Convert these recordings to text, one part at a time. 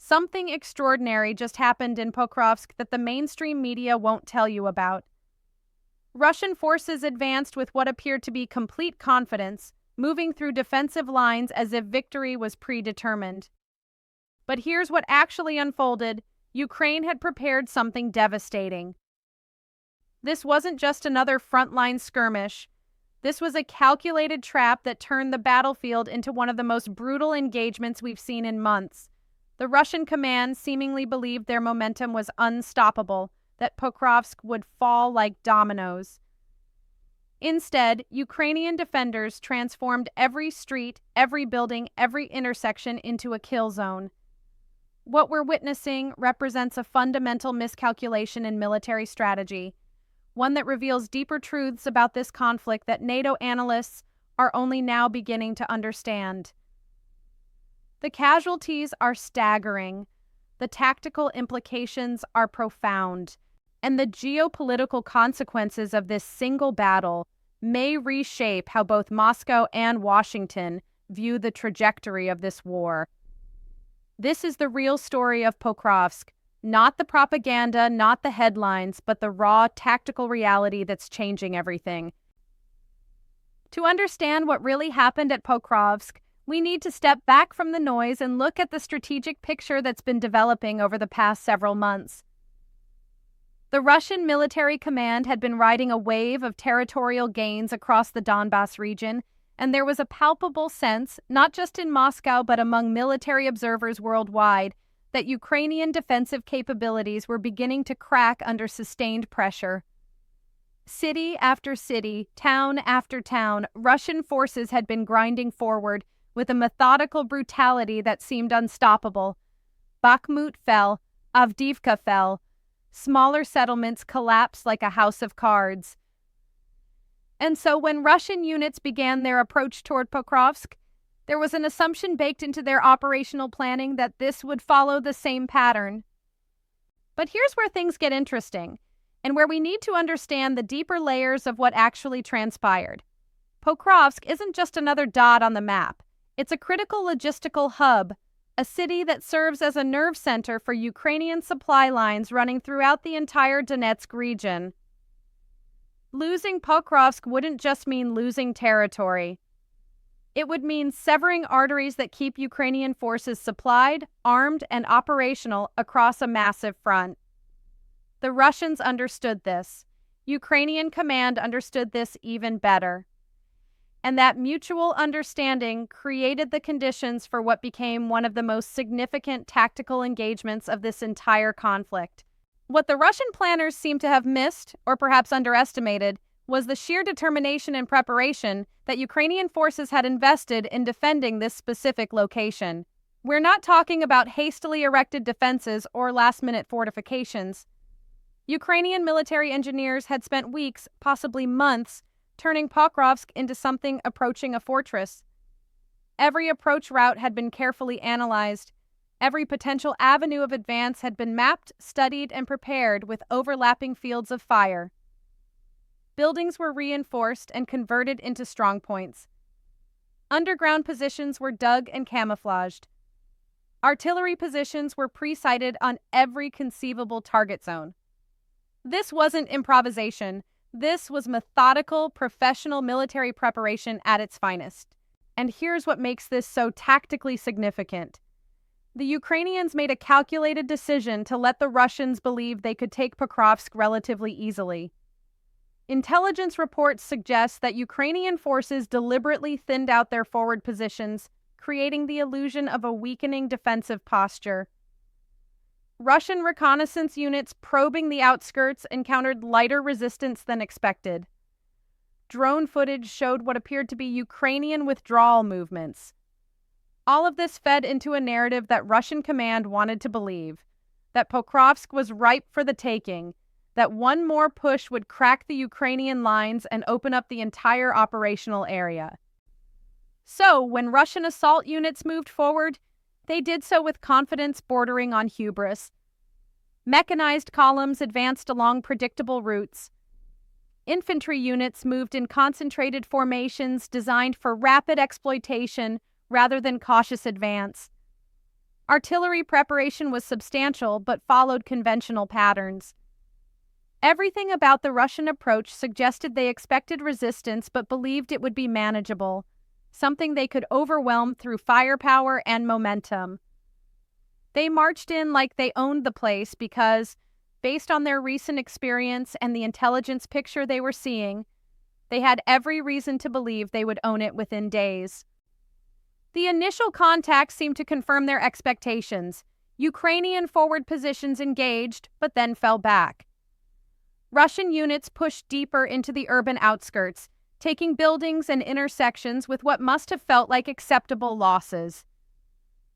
Something extraordinary just happened in Pokrovsk that the mainstream media won't tell you about. Russian forces advanced with what appeared to be complete confidence, moving through defensive lines as if victory was predetermined. But here's what actually unfolded. Ukraine had prepared something devastating. This wasn't just another frontline skirmish. This was a calculated trap that turned the battlefield into one of the most brutal engagements we've seen in months. The Russian command seemingly believed their momentum was unstoppable, that Pokrovsk would fall like dominoes. Instead, Ukrainian defenders transformed every street, every building, every intersection into a kill zone. What we're witnessing represents a fundamental miscalculation in military strategy, one that reveals deeper truths about this conflict that NATO analysts are only now beginning to understand. The casualties are staggering, the tactical implications are profound, and the geopolitical consequences of this single battle may reshape how both Moscow and Washington view the trajectory of this war. This is the real story of Pokrovsk, not the propaganda, not the headlines, but the raw tactical reality that's changing everything. To understand what really happened at Pokrovsk, we need to step back from the noise and look at the strategic picture that's been developing over the past several months. The Russian military command had been riding a wave of territorial gains across the Donbas region, and there was a palpable sense, not just in Moscow but among military observers worldwide, that Ukrainian defensive capabilities were beginning to crack under sustained pressure. City after city, town after town, Russian forces had been grinding forward with a methodical brutality that seemed unstoppable. Bakhmut fell, Avdiivka fell. Smaller settlements collapsed like a house of cards. And so when Russian units began their approach toward Pokrovsk, there was an assumption baked into their operational planning that this would follow the same pattern. But here's where things get interesting, and where we need to understand the deeper layers of what actually transpired. Pokrovsk isn't just another dot on the map. It's a critical logistical hub, a city that serves as a nerve center for Ukrainian supply lines running throughout the entire Donetsk region. Losing Pokrovsk wouldn't just mean losing territory. It would mean severing arteries that keep Ukrainian forces supplied, armed, and operational across a massive front. The Russians understood this. Ukrainian command understood this even better. And that mutual understanding created the conditions for what became one of the most significant tactical engagements of this entire conflict. What the Russian planners seem to have missed, or perhaps underestimated, was the sheer determination and preparation that Ukrainian forces had invested in defending this specific location. We're not talking about hastily erected defenses or last-minute fortifications. Ukrainian military engineers had spent weeks, possibly months, turning Pokrovsk into something approaching a fortress. Every approach route had been carefully analyzed. Every potential avenue of advance had been mapped, studied, and prepared with overlapping fields of fire. Buildings were reinforced and converted into strongpoints. Underground positions were dug and camouflaged. Artillery positions were pre-sighted on every conceivable target zone. This wasn't improvisation. This was methodical, professional military preparation at its finest. And here's what makes this so tactically significant. The Ukrainians made a calculated decision to let the Russians believe they could take Pokrovsk relatively easily. Intelligence reports suggest that Ukrainian forces deliberately thinned out their forward positions, creating the illusion of a weakening defensive posture. Russian reconnaissance units probing the outskirts encountered lighter resistance than expected. Drone footage showed what appeared to be Ukrainian withdrawal movements. All of this fed into a narrative that Russian command wanted to believe, that Pokrovsk was ripe for the taking, that one more push would crack the Ukrainian lines and open up the entire operational area. So, when Russian assault units moved forward, they did so with confidence bordering on hubris. Mechanized columns advanced along predictable routes. Infantry units moved in concentrated formations designed for rapid exploitation rather than cautious advance. Artillery preparation was substantial but followed conventional patterns. Everything about the Russian approach suggested they expected resistance but believed it would be manageable, something they could overwhelm through firepower and momentum. They marched in like they owned the place because, based on their recent experience and the intelligence picture they were seeing, they had every reason to believe they would own it within days. The initial contacts seemed to confirm their expectations. Ukrainian forward positions engaged, but then fell back. Russian units pushed deeper into the urban outskirts, taking buildings and intersections with what must have felt like acceptable losses.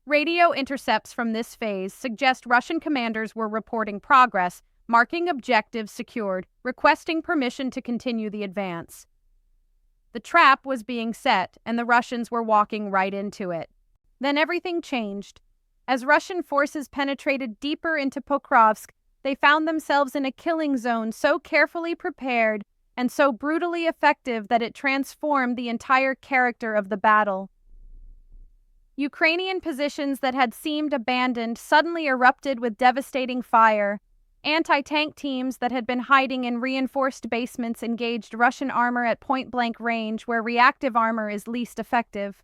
Radio intercepts from this phase suggest Russian commanders were reporting progress, marking objectives secured, requesting permission to continue the advance. The trap was being set, and the Russians were walking right into it. Then everything changed. As Russian forces penetrated deeper into Pokrovsk, they found themselves in a killing zone so carefully prepared and so brutally effective that it transformed the entire character of the battle. Ukrainian positions that had seemed abandoned suddenly erupted with devastating fire. Anti-tank teams that had been hiding in reinforced basements engaged Russian armor at point-blank range where reactive armor is least effective.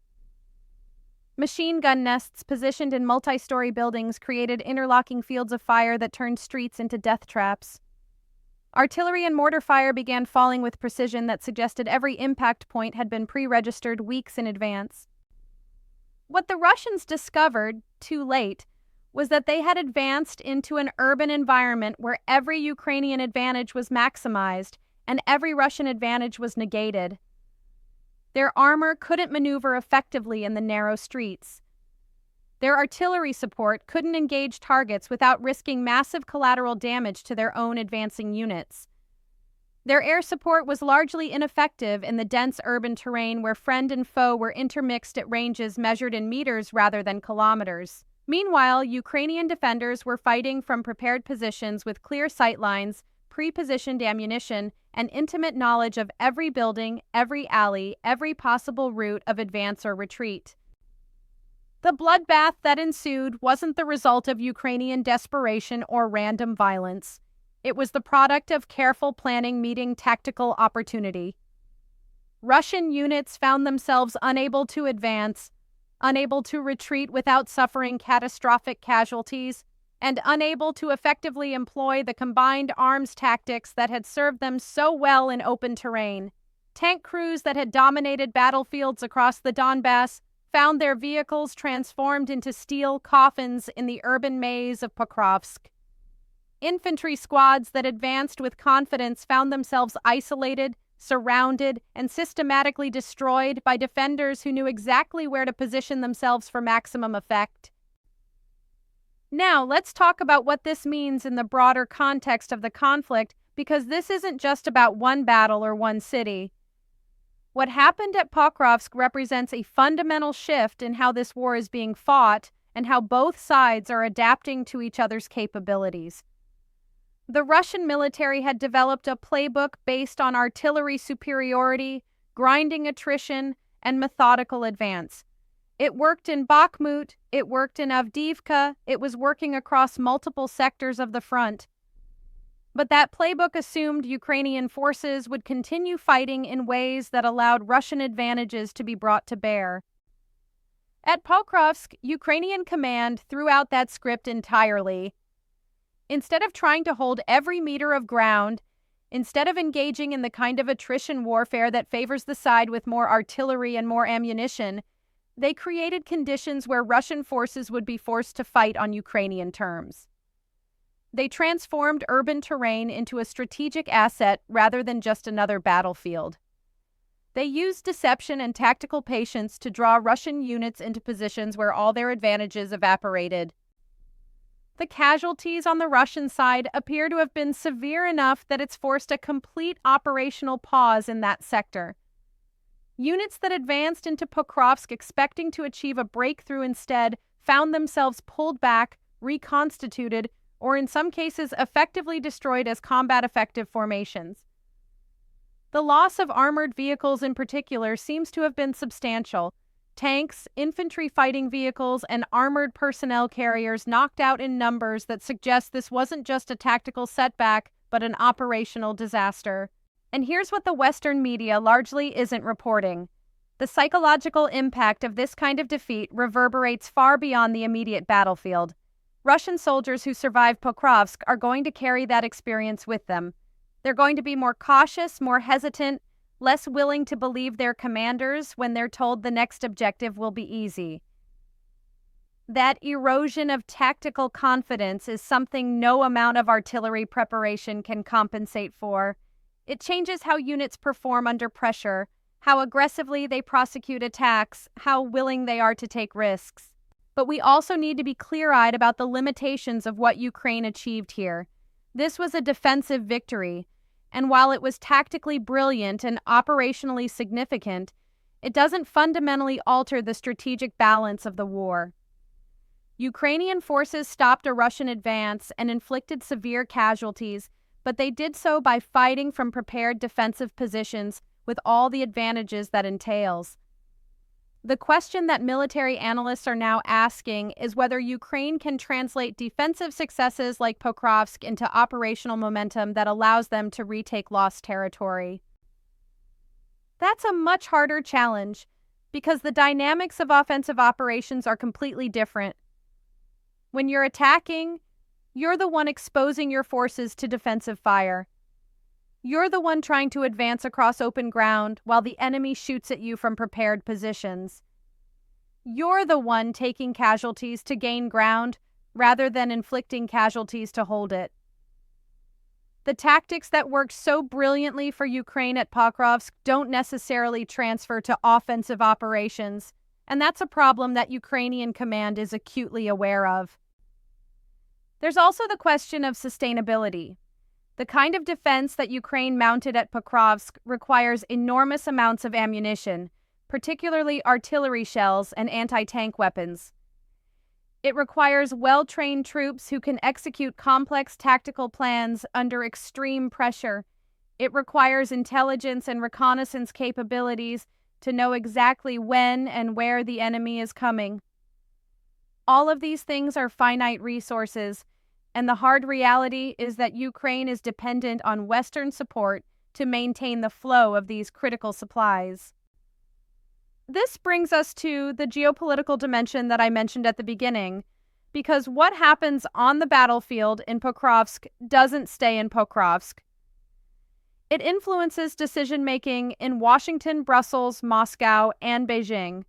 Machine gun nests positioned in multi-story buildings created interlocking fields of fire that turned streets into death traps. Artillery and mortar fire began falling with precision that suggested every impact point had been pre-registered weeks in advance. What the Russians discovered, too late, was that they had advanced into an urban environment where every Ukrainian advantage was maximized and every Russian advantage was negated. Their armor couldn't maneuver effectively in the narrow streets. Their artillery support couldn't engage targets without risking massive collateral damage to their own advancing units. Their air support was largely ineffective in the dense urban terrain where friend and foe were intermixed at ranges measured in meters rather than kilometers. Meanwhile, Ukrainian defenders were fighting from prepared positions with clear sight lines, pre-positioned ammunition, and intimate knowledge of every building, every alley, every possible route of advance or retreat. The bloodbath that ensued wasn't the result of Ukrainian desperation or random violence. It was the product of careful planning meeting tactical opportunity. Russian units found themselves unable to advance, unable to retreat without suffering catastrophic casualties, and unable to effectively employ the combined arms tactics that had served them so well in open terrain. Tank crews that had dominated battlefields across the Donbass found their vehicles transformed into steel coffins in the urban maze of Pokrovsk. Infantry squads that advanced with confidence found themselves isolated, surrounded, and systematically destroyed by defenders who knew exactly where to position themselves for maximum effect. Now, let's talk about what this means in the broader context of the conflict, because this isn't just about one battle or one city. What happened at Pokrovsk represents a fundamental shift in how this war is being fought and how both sides are adapting to each other's capabilities. The Russian military had developed a playbook based on artillery superiority, grinding attrition, and methodical advance. It worked in Bakhmut, it worked in Avdiivka, it was working across multiple sectors of the front. But that playbook assumed Ukrainian forces would continue fighting in ways that allowed Russian advantages to be brought to bear. At Pokrovsk, Ukrainian command threw out that script entirely. Instead of trying to hold every meter of ground, instead of engaging in the kind of attrition warfare that favors the side with more artillery and more ammunition, they created conditions where Russian forces would be forced to fight on Ukrainian terms. They transformed urban terrain into a strategic asset rather than just another battlefield. They used deception and tactical patience to draw Russian units into positions where all their advantages evaporated. The casualties on the Russian side appear to have been severe enough that it's forced a complete operational pause in that sector. Units that advanced into Pokrovsk expecting to achieve a breakthrough instead found themselves pulled back, reconstituted, or in some cases effectively destroyed as combat-effective formations. The loss of armored vehicles in particular seems to have been substantial. tanks, infantry fighting vehicles, and armored personnel carriers knocked out in numbers that suggest this wasn't just a tactical setback, but an operational disaster. And here's what the Western media largely isn't reporting. The psychological impact of this kind of defeat reverberates far beyond the immediate battlefield. Russian soldiers who survive Pokrovsk are going to carry that experience with them. They're going to be more cautious, more hesitant, less willing to believe their commanders when they're told the next objective will be easy. That erosion of tactical confidence is something no amount of artillery preparation can compensate for. It changes how units perform under pressure, how aggressively they prosecute attacks, how willing they are to take risks. But we also need to be clear-eyed about the limitations of what Ukraine achieved here. This was a defensive victory, and while it was tactically brilliant and operationally significant, it doesn't fundamentally alter the strategic balance of the war. Ukrainian forces stopped a Russian advance and inflicted severe casualties, but they did so by fighting from prepared defensive positions with all the advantages that entails. The question that military analysts are now asking is whether Ukraine can translate defensive successes like Pokrovsk into operational momentum that allows them to retake lost territory. That's a much harder challenge because the dynamics of offensive operations are completely different. When you're attacking, you're the one exposing your forces to defensive fire. You're the one trying to advance across open ground while the enemy shoots at you from prepared positions. You're the one taking casualties to gain ground rather than inflicting casualties to hold it. The tactics that worked so brilliantly for Ukraine at Pokrovsk don't necessarily transfer to offensive operations, and that's a problem that Ukrainian command is acutely aware of. There's also the question of sustainability. The kind of defense that Ukraine mounted at Pokrovsk requires enormous amounts of ammunition, particularly artillery shells and anti-tank weapons. It requires well-trained troops who can execute complex tactical plans under extreme pressure. It requires intelligence and reconnaissance capabilities to know exactly when and where the enemy is coming. All of these things are finite resources, and the hard reality is that Ukraine is dependent on Western support to maintain the flow of these critical supplies. This brings us to the geopolitical dimension that I mentioned at the beginning, because what happens on the battlefield in Pokrovsk doesn't stay in Pokrovsk. It influences decision-making in Washington, Brussels, Moscow, and Beijing.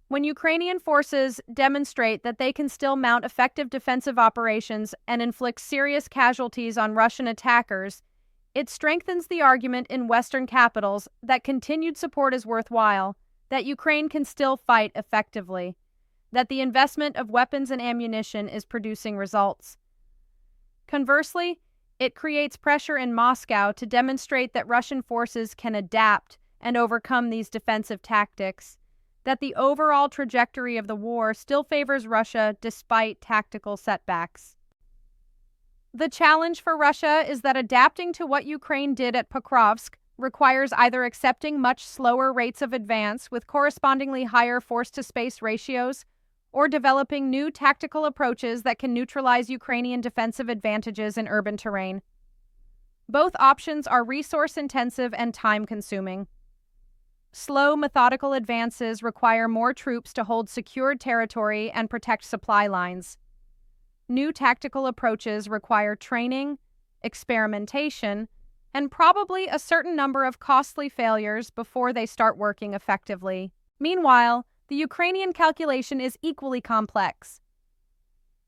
When Ukrainian forces demonstrate that they can still mount effective defensive operations and inflict serious casualties on Russian attackers, it strengthens the argument in Western capitals that continued support is worthwhile, that Ukraine can still fight effectively, that the investment of weapons and ammunition is producing results. Conversely, it creates pressure in Moscow to demonstrate that Russian forces can adapt and overcome these defensive tactics, that the overall trajectory of the war still favors Russia despite tactical setbacks. The challenge for Russia is that adapting to what Ukraine did at Pokrovsk requires either accepting much slower rates of advance with correspondingly higher force-to-space ratios, or developing new tactical approaches that can neutralize Ukrainian defensive advantages in urban terrain. Both options are resource-intensive and time-consuming. Slow, methodical advances require more troops to hold secured territory and protect supply lines. New tactical approaches require training, experimentation, and probably a certain number of costly failures before they start working effectively. Meanwhile, the Ukrainian calculation is equally complex.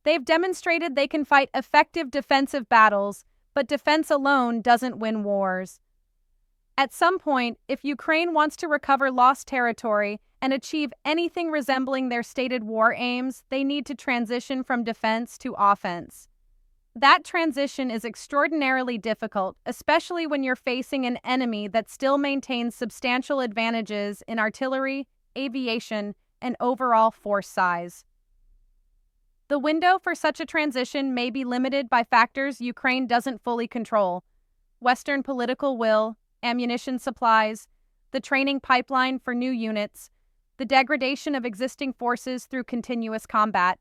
They've demonstrated they can fight effective defensive battles, but defense alone doesn't win wars. At some point, if Ukraine wants to recover lost territory and achieve anything resembling their stated war aims, they need to transition from defense to offense. That transition is extraordinarily difficult, especially when you're facing an enemy that still maintains substantial advantages in artillery, aviation, and overall force size. The window for such a transition may be limited by factors Ukraine doesn't fully control: Western political will, ammunition supplies, the training pipeline for new units, the degradation of existing forces through continuous combat.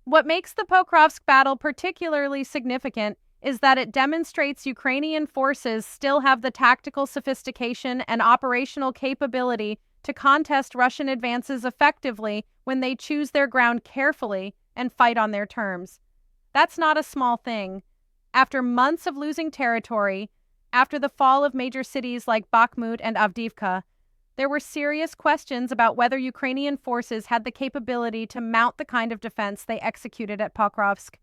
What makes the Pokrovsk battle particularly significant is that it demonstrates Ukrainian forces still have the tactical sophistication and operational capability to contest Russian advances effectively when they choose their ground carefully and fight on their terms. That's not a small thing. After months of losing territory, after the fall of major cities like Bakhmut and Avdiivka, there were serious questions about whether Ukrainian forces had the capability to mount the kind of defense they executed at Pokrovsk.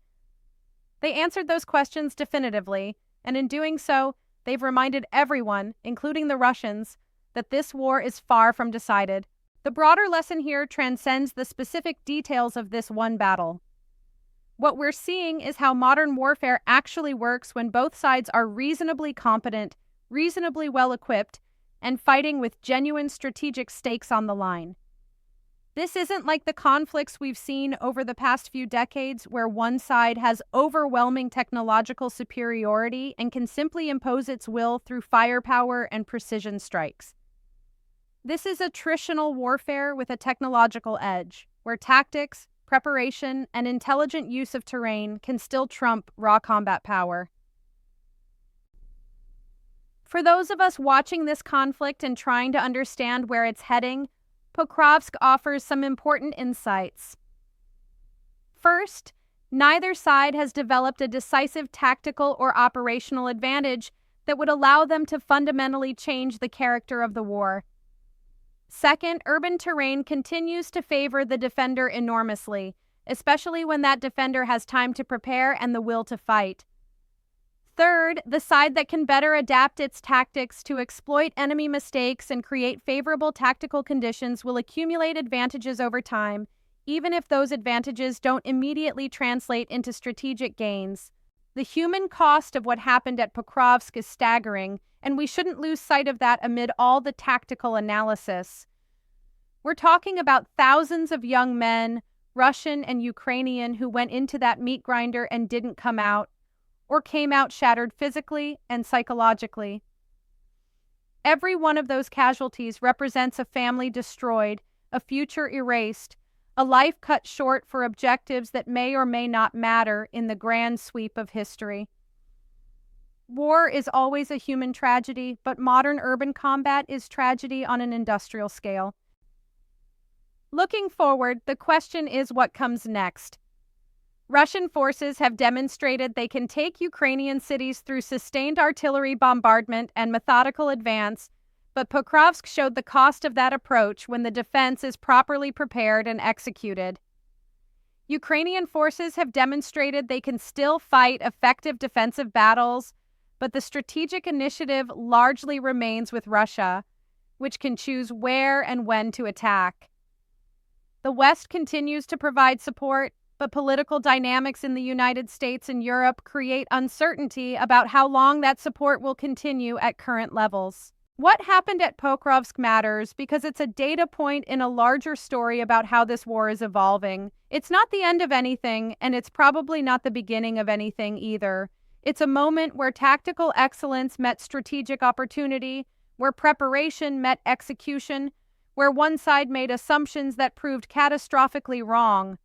They answered those questions definitively, and in doing so, they've reminded everyone, including the Russians, that this war is far from decided. The broader lesson here transcends the specific details of this one battle. What we're seeing is how modern warfare actually works when both sides are reasonably competent, reasonably well-equipped, and fighting with genuine strategic stakes on the line. This isn't like the conflicts we've seen over the past few decades where one side has overwhelming technological superiority and can simply impose its will through firepower and precision strikes. This is attritional warfare with a technological edge, where tactics, preparation, and intelligent use of terrain can still trump raw combat power. For those of us watching this conflict and trying to understand where it's heading, Pokrovsk offers some important insights. First, neither side has developed a decisive tactical or operational advantage that would allow them to fundamentally change the character of the war. Second, urban terrain continues to favor the defender enormously, especially when that defender has time to prepare and the will to fight. Third, the side that can better adapt its tactics to exploit enemy mistakes and create favorable tactical conditions will accumulate advantages over time, even if those advantages don't immediately translate into strategic gains. The human cost of what happened at Pokrovsk is staggering, and we shouldn't lose sight of that amid all the tactical analysis. We're talking about thousands of young men, Russian and Ukrainian, who went into that meat grinder and didn't come out, or came out shattered physically and psychologically. Every one of those casualties represents a family destroyed, a future erased, a life cut short for objectives that may or may not matter in the grand sweep of history. War is always a human tragedy, but modern urban combat is tragedy on an industrial scale. Looking forward, the question is what comes next. Russian forces have demonstrated they can take Ukrainian cities through sustained artillery bombardment and methodical advance, but Pokrovsk showed the cost of that approach when the defense is properly prepared and executed. Ukrainian forces have demonstrated they can still fight effective defensive battles, but the strategic initiative largely remains with Russia, which can choose where and when to attack. The West continues to provide support, but political dynamics in the United States and Europe create uncertainty about how long that support will continue at current levels. What happened at Pokrovsk matters because it's a data point in a larger story about how this war is evolving. It's not the end of anything, and it's probably not the beginning of anything either. It's a moment where tactical excellence met strategic opportunity, where preparation met execution, where one side made assumptions that proved catastrophically wrong.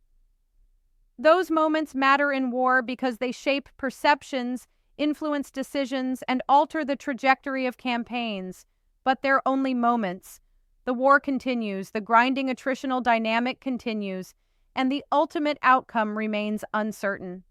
Those moments matter in war because they shape perceptions, influence decisions, and alter the trajectory of campaigns. But they're only moments. The war continues, the grinding attritional dynamic continues, and the ultimate outcome remains uncertain.